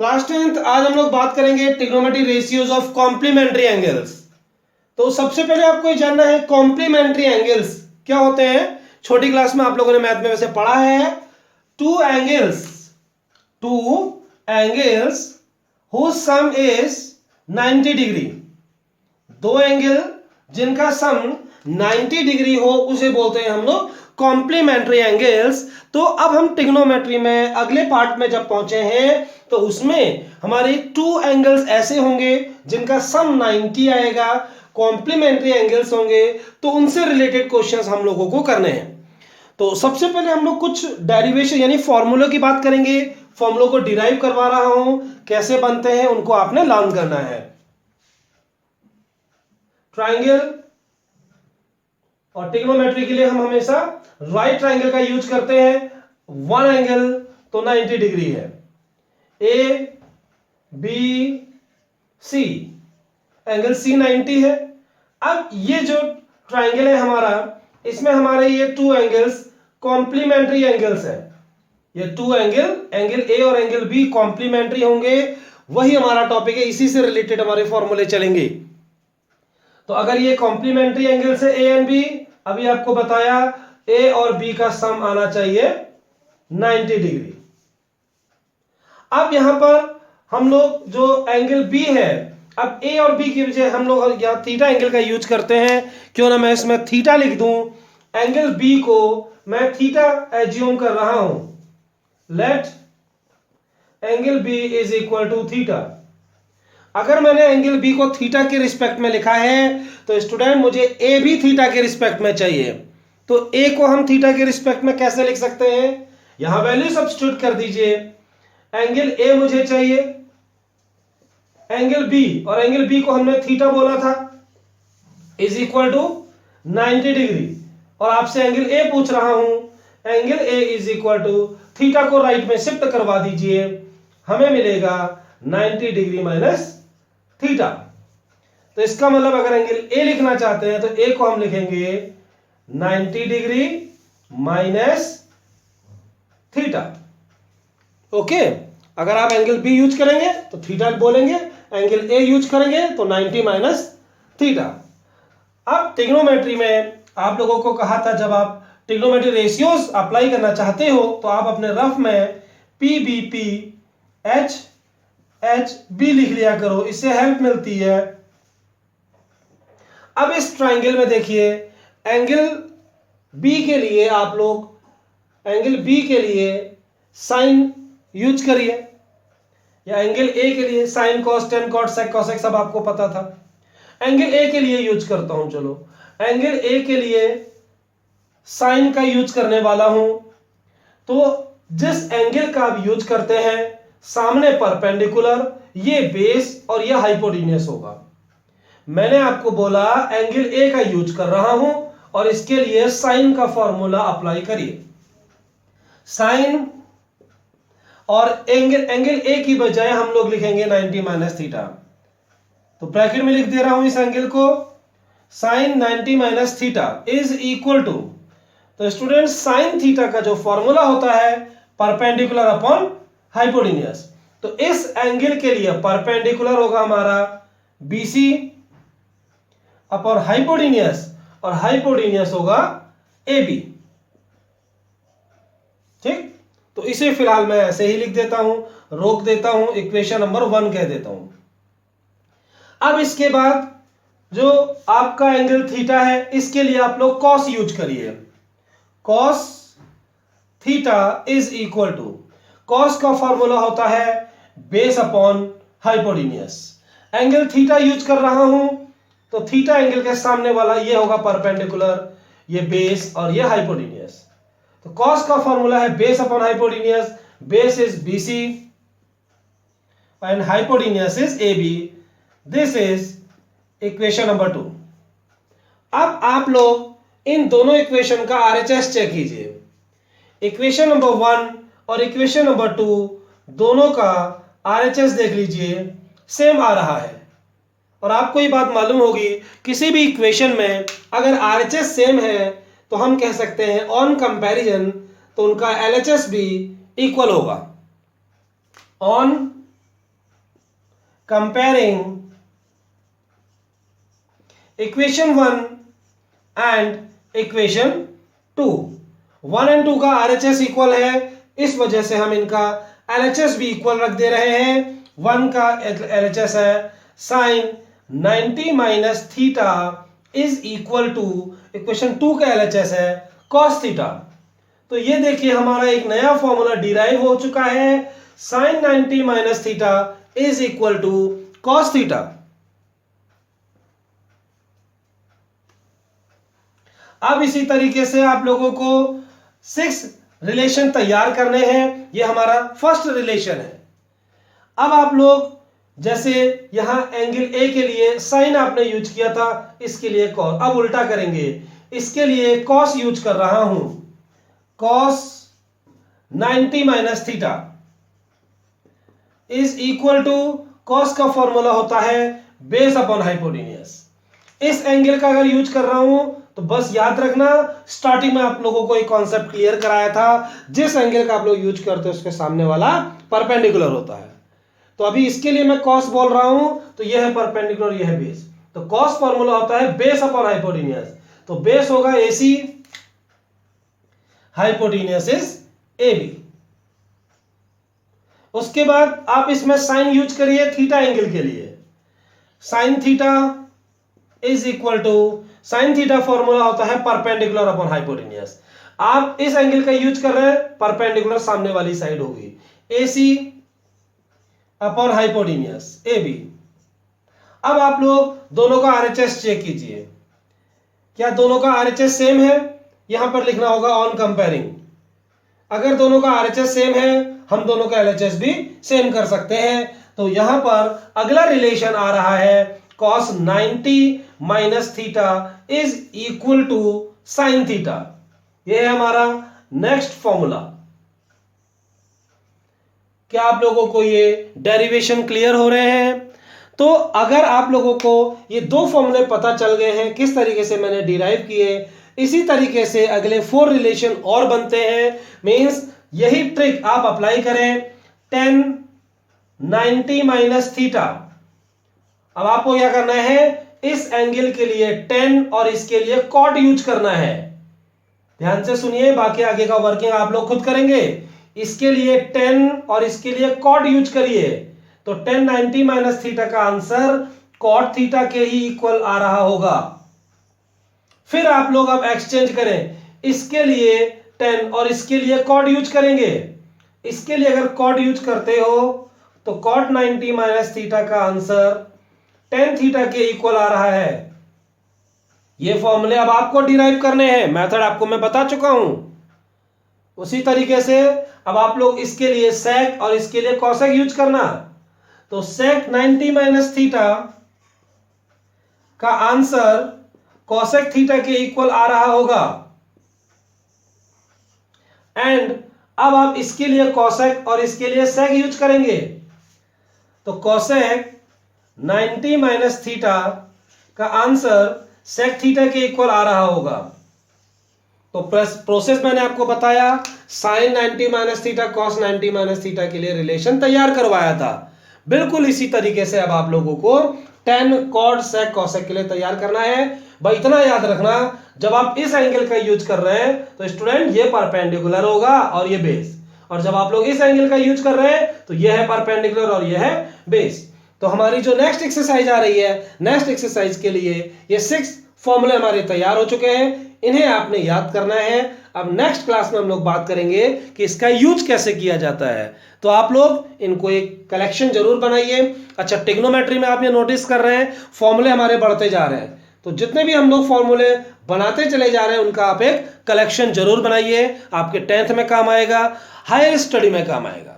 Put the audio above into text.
Class 10th आज हम लोग बात करेंगे trigonometry ratios of complementary angles. तो सबसे पहले आपको ये जानना है कॉम्प्लीमेंट्री एंगल्स क्या होते हैं। छोटी क्लास में आप लोगों ने मैथ में वैसे पढ़ा है two angles whose sum is 90 degree. दो एंगल जिनका सम 90 डिग्री हो उसे बोलते हैं हम लोग कॉम्प्लीमेंट्री एंगल्स। तो अब हम ट्रिग्नोमेट्री में अगले पार्ट में जब पहुंचे हैं तो उसमें हमारे टू एंगल्स ऐसे होंगे जिनका सम 90 आएगा, कॉम्प्लीमेंट्री एंगल्स होंगे, तो उनसे रिलेटेड क्वेश्चंस हम लोगों को करने हैं। तो सबसे पहले हम लोग कुछ डेरिवेशन यानी फॉर्मूलों की बात करेंगे। फॉर्मूलों को डिराइव करवा रहा हूं, कैसे बनते हैं उनको आपने लर्न करना है। ट्राइंगल और ट्रिग्नोमेट्री के लिए हम हमेशा राइट ट्राइंगल का यूज करते हैं। वन एंगल तो 90 डिग्री है, A B C, angle C 90 है। अब ये जो ट्राइंगल है हमारा, इसमें हमारे ये टू एंगल्स कॉम्प्लीमेंट्री एंगल्स है। ये टू एंगल ए और एंगल बी कॉम्प्लीमेंट्री होंगे। वही हमारा टॉपिक है, इसी से रिलेटेड हमारे फॉर्मूले चलेंगे। तो अगर ये कॉम्प्लीमेंट्री एंगल्स है ए एंड बी, अभी आपको बताया ए और बी का सम आना चाहिए 90 डिग्री। अब यहां पर हम लोग जो एंगल बी है, अब ए और बी की वजह हम लोग यहां थीटा एंगल का यूज करते हैं। क्यों ना मैं इसमें थीटा लिख दूं, एंगल बी को मैं थीटा एज्यूम कर रहा हूं। Let angle B is equal to theta. अगर मैंने एंगल बी को थीटा के रिस्पेक्ट में लिखा है तो स्टूडेंट मुझे ए भी थीटा के रिस्पेक्ट में चाहिए। तो ए को हम थीटा के रिस्पेक्ट में कैसे लिख सकते हैं, यहां वैल्यू सब्स्टिट्यूट कर दीजिए। एंगल ए मुझे चाहिए, एंगल बी, और एंगल बी को हमने थीटा बोला था, इज इक्वल टू 90 डिग्री। और आपसे एंगल ए पूछ रहा हूं, angle A is equal to theta को राइट में शिफ्ट करवा दीजिए, हमें मिलेगा 90 डिग्री माइनस थीटा। तो इसका मतलब अगर एंगल ए लिखना चाहते हैं तो ए को हम लिखेंगे 90 डिग्री माइनस थीटा। ओके, अगर आप एंगल बी यूज करेंगे तो थीटा बोलेंगे, एंगल ए यूज करेंगे तो 90 माइनस थीटा। अब ट्रिग्नोमेट्री में आप लोगों को कहा था जब आप ट्रिग्नोमेट्री रेशियोज अप्लाई करना चाहते हो तो आप अपने रफ में P B P H H B लिख लिया करो, इससे हेल्प मिलती है। अब इस ट्राइंगल में देखिए, एंगल बी के लिए आप लोग एंगल बी के लिए साइन यूज करिए, या एंगल ए के लिए sine cos tan cot sec cosec सब आपको पता था। एंगल ए के लिए यूज करता हूं, चलो एंगल ए के लिए साइन का यूज करने वाला हूं। तो जिस एंगल का आप यूज करते हैं सामने परपेंडिकुलर, ये बेस और ये हाइपोटेन्यूस होगा। मैंने आपको बोला एंगल ए का यूज कर रहा हूं और इसके लिए साइन का फॉर्मूला अप्लाई करिए। साइन और एंगल ए की बजाय हम लोग लिखेंगे 90 माइनस थीटा। तो ब्रैकेट में लिख दे रहा हूं इस एंगल को, sine 90 minus theta is equal to, तो स्टूडेंट साइन थीटा का जो फॉर्मूला होता है परपेंडिकुलर अपॉन हाइपोटेन्यूस। तो इस एंगल के लिए परपेंडिकुलर होगा हमारा बीसी अपॉन हाइपोटेन्यूस, और हाइपोटेन्यूस होगा AB। ठीक, तो इसे फिलहाल मैं ऐसे ही लिख देता हूं, रोक देता हूं, इक्वेशन नंबर 1 कह देता हूं। अब इसके बाद जो आपका एंगल थीटा है इसके लिए आप लोग कॉस यूज करिए। Cos theta is equal to, cos का फॉर्मूला होता है base upon hypotenuse. Angle theta use कर रहा हूं तो थीटा एंगल के सामने वाला ये होगा परपेंडिकुलर, ये बेस और ये हाइपोटेन्यूस। तो कॉस का फॉर्मूला है base upon hypotenuse, base is BC and hypotenuse is AB। This is equation number 2। अब आप लोग इन दोनों इक्वेशन का RHS चेक कीजिए। इक्वेशन नंबर 1 और इक्वेशन नंबर 2 दोनों का RHS देख लीजिए, सेम आ रहा है। और आपको ये बात मालूम होगी किसी भी इक्वेशन में अगर RHS सेम है तो हम कह सकते हैं ऑन कंपैरिजन तो उनका LHS भी इक्वल होगा। On comparing equation 1 and equation 2। 1 and 2 का RHS इक्वल है, इस वजह से हम इनका LHS भी इक्वल रख दे रहे हैं। 1 का LHS है sine 90 minus theta is equal to, equation 2 का LHS है कॉस थीटा। तो ये देखिए हमारा एक नया फॉर्मूला डिराइव हो चुका है, sine 90 minus theta is equal to cos theta. अब इसी तरीके से आप लोगों को 6 रिलेशन तैयार करने हैं। ये हमारा फर्स्ट रिलेशन है। अब आप लोग जैसे यहां एंगल ए के लिए साइन आपने यूज किया था, इसके लिए कॉस, अब उल्टा करेंगे, इसके लिए कॉस यूज कर रहा हूं, cos 90 minus theta is equal to, cos का फॉर्मूला होता है बेस अपॉन हाइपोटेन्यूज। इस एंगल का अगर यूज कर रहा हूं तो बस याद रखना, स्टार्टिंग में आप लोगों को एक कॉन्सेप्ट क्लियर कराया था, जिस एंगल का आप लोग यूज करते हो उसके सामने वाला परपेंडिकुलर होता है। तो अभी इसके लिए मैं कॉस बोल रहा हूं, तो यह है परपेंडिकुलर, यह है बेस। तो कॉस फॉर्मूला होता है बेस अपॉन हाइपोटेन्यूज, तो बेस होगा AC, हाइपोटेन्यूज इज AB। उसके बाद आप इसमें साइन यूज करिए थीटा एंगल के लिए, sine theta is equal to, sine theta formula होता है परपेंडिकुलर अपॉन हाइपोटेन्यूज। आप इस एंगल का यूज कर रहे हैं, परपेंडिकुलर सामने वाली साइड होगी, AC अपॉन हाइपोटेन्यूज AB। अब आप लोग दोनों का RHS चेक कीजिए, क्या दोनों का RHS सेम है? यहां पर लिखना होगा ऑन कंपेयरिंग। अगर दोनों का RHS सेम है, हम दोनों का LHS भी सेम कर सकते हैं। तो यहां पर अगला रिलेशन आ रहा है cos 90 minus theta is equal to sine theta. यह है हमारा नेक्स्ट फॉर्मूला। क्या आप लोगों को ये डेरिवेशन क्लियर हो रहे हैं? तो अगर आप लोगों को ये दो फॉर्मूले पता चल गए हैं किस तरीके से मैंने डिराइव किए, इसी तरीके से अगले 4 रिलेशन और बनते हैं। मींस यही ट्रिक आप अप्लाई करें, tan 90 माइनस थीटा। अब आपको क्या करना है, इस एंगल के लिए tan और इसके लिए cot यूज करना है। ध्यान से सुनिए, बाकी आगे का वर्किंग आप लोग खुद करेंगे। इसके लिए tan और इसके लिए cot यूज करिए, तो tan 90 माइनस थीटा का आंसर cot थीटा के ही इक्वल आ रहा होगा। फिर आप लोग अब एक्सचेंज करें, इसके लिए tan और इसके लिए cot यूज करेंगे। इसके लिए अगर cot यूज करते हो तो cot 90 माइनस थीटा का आंसर tan थीटा के इक्वल आ रहा है। ये फॉर्मूले अब आपको डिराइव करने हैं, मेथड आपको मैं बता चुका हूं। उसी तरीके से अब आप लोग इसके लिए sec और इसके लिए cosec यूज करना, तो sec 90 माइनस थीटा का आंसर cosec थीटा के इक्वल आ रहा होगा। एंड अब आप इसके लिए cosec और इसके लिए sec यूज करेंगे, तो cosec 90 माइनस थीटा का आंसर sec थीटा के इक्वल आ रहा होगा। तो प्रोसेस मैंने आपको बताया, sin 90 minus theta cos 90 minus theta के लिए रिलेशन तैयार करवाया था। बिल्कुल इसी तरीके से अब आप लोगों को tan cot sec cosec के लिए तैयार करना है। भाई इतना याद रखना, जब आप इस एंगल का यूज कर रहे हैं तो स्टूडेंट ये परपेंडिकुलर होगा और ये बेस, और जब आप लोग इस एंगल का यूज कर रहे हैं तो ये है परपेंडिकुलर और ये है बेस। तो हमारी जो नेक्स्ट एक्सरसाइज आ रही है, नेक्स्ट एक्सरसाइज के लिए ये 6 फॉर्मूले हमारे तैयार हो चुके हैं, इन्हें आपने याद करना है। अब नेक्स्ट क्लास में हम लोग बात करेंगे कि इसका यूज कैसे किया जाता है। तो आप लोग इनको एक कलेक्शन जरूर बनाइए। अच्छा, ट्रिग्नोमेट्री में आप ये नोटिस कर रहे हैं फॉर्मूले हमारे बढ़ते जा रहे हैं, तो जितने भी हम लोग फॉर्मूले बनाते चले जा रहे हैं उनका आप एक कलेक्शन जरूर बनाइए। आपके 10th में काम आएगा, हायर स्टडी में काम आएगा।